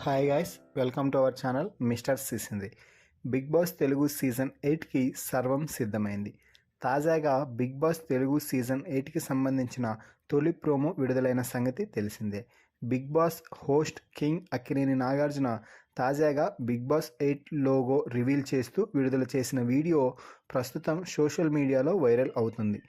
Hi guys, welcome to our channel mister సిసింది. Bigg Boss Telugu season 8కి సర్వం సిద్ధమైంది. తాజాగా బిగ్ బాస్ తెలుగు సీజన్ 8కి సంబంధించిన తొలి ప్రోమో విడుదలైన సంగతి తెలిసిందే. Bigg Boss host king Akkineni Nagarjuna తాజాగా బిగ్ బాస్ 8 లోగో రివీల్ చేస్తూ విడుదల చేసిన వీడియో ప్రస్తుతం సోషల్ మీడియాలో వైరల్ అవుతుంది.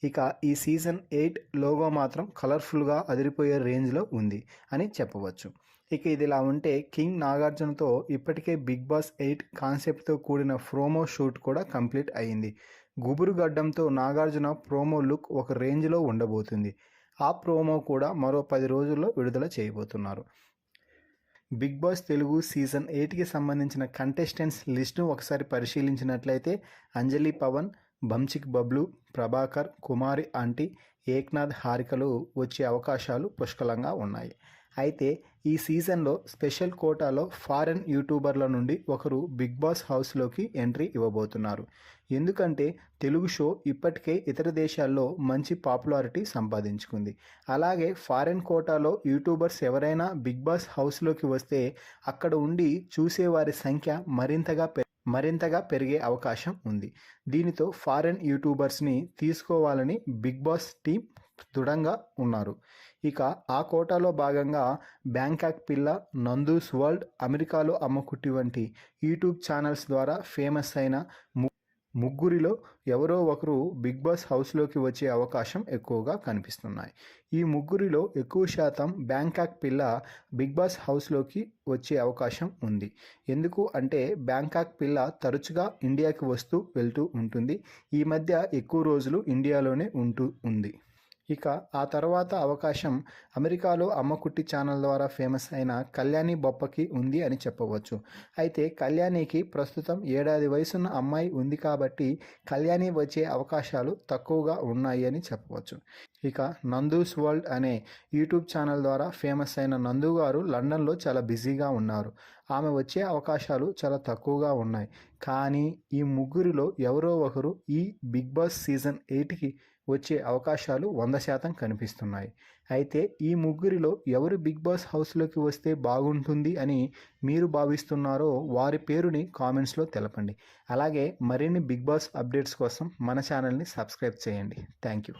ఇక ఈ సీజన్ 8 లోగో మాత్రం కలర్ఫుల్గా అదిరిపోయే రేంజ్లో ఉంది అని చెప్పవచ్చు. ఇక ఇది ఇలా ఉంటే కింగ్ నాగార్జునతో ఇప్పటికే బిగ్ బాస్ 8 కాన్సెప్ట్తో కూడిన ప్రోమో షూట్ కూడా కంప్లీట్ అయింది. గుబురు గడ్డంతో నాగార్జున ప్రోమో లుక్ ఒక రేంజ్లో ఉండబోతుంది. ఆ ప్రోమో కూడా మరో 10 రోజుల్లో విడుదల చేయబోతున్నారు. బిగ్ బాస్ తెలుగు సీజన్ 8కి సంబంధించిన కంటెస్టెంట్స్ లిస్టును ఒకసారి పరిశీలించినట్లయితే అంజలి పవన్, బంచిక్ బబ్లు, ప్రభాకర్, కుమారి ఆంటీ, ఏక్నాథ్, హారికలు వచ్చే అవకాశాలు పుష్కలంగా ఉన్నాయి. అయితే ఈ సీజన్లో స్పెషల్ కోటాలో ఫారెన్ యూట్యూబర్ల నుండి ఒకరు బిగ్ బాస్ హౌస్లోకి ఎంట్రీ ఇవ్వబోతున్నారు. ఎందుకంటే తెలుగు షో ఇప్పటికే ఇతర దేశాల్లో మంచి పాపులారిటీ సంపాదించుకుంది. అలాగే ఫారెన్ కోటాలో యూట్యూబర్స్ ఎవరైనా బిగ్ బాస్ హౌస్లోకి వస్తే అక్కడ ఉండి చూసేవారి సంఖ్య మరింతగా పెరిగే అవకాశం ఉంది. దీనితో ఫారెన్ యూట్యూబర్స్ని తీసుకోవాలని బిగ్ బాస్ టీం దృఢంగా ఉన్నారు. ఇక ఆ కోటాలో భాగంగా బ్యాంకాక్ పిల్ల, నందూస్ వరల్డ్, అమెరికాలో అమ్మకుట్టి వంటి యూట్యూబ్ ఛానల్స్ ద్వారా ఫేమస్ అయిన ముగ్గురిలో ఎవరో ఒకరు బిగ్ బాస్ హౌస్లోకి వచ్చే అవకాశం ఎక్కువగా కనిపిస్తున్నాయి. ఈ ముగ్గురిలో ఎక్కువ శాతం బ్యాంకాక్ పిల్ల బిగ్ బాస్ హౌస్లోకి వచ్చే అవకాశం ఉంది. ఎందుకు అంటే బ్యాంకాక్ పిల్ల తరచుగా ఇండియాకి వస్తూ వెళ్తూ ఉంటుంది. ఈ మధ్య ఎక్కువ రోజులు ఇండియాలోనే ఉంటూ ఉంది. ఇక ఆ తర్వాత అవకాశం అమెరికాలో అమ్మకుట్టి ఛానల్ ద్వారా ఫేమస్ అయిన కళ్యాణి బొప్పకి ఉంది అని చెప్పవచ్చు. అయితే కళ్యాణికి ప్రస్తుతం 7 ఏళ్ల వయసున్న అమ్మాయి ఉంది కాబట్టి కళ్యాణి వచ్చే అవకాశాలు తక్కువగా ఉన్నాయి అని చెప్పవచ్చు. ఇక నందూస్ వరల్డ్ అనే యూట్యూబ్ ఛానల్ ద్వారా ఫేమస్ అయిన నందు గారు లండన్లో చాలా బిజీగా ఉన్నారు. ఆమె వచ్చే అవకాశాలు చాలా తక్కువగా ఉన్నాయి. కానీ ఈ ముగ్గురిలో ఎవరో ఒకరు ఈ బిగ్ బాస్ సీజన్ 8కి వచ్చే అవకాశాలు 100% కనిపిస్తున్నాయి. అయితే ఈ ముగ్గురిలో ఎవరు బిగ్ బాస్ హౌస్లోకి వస్తే బాగుంటుంది అని మీరు భావిస్తున్నారో వారి పేరుని కామెంట్స్లో తెలపండి. అలాగే మరిన్ని బిగ్ బాస్ అప్డేట్స్ కోసం మన ఛానల్ని సబ్స్క్రైబ్ చేయండి. Thank you.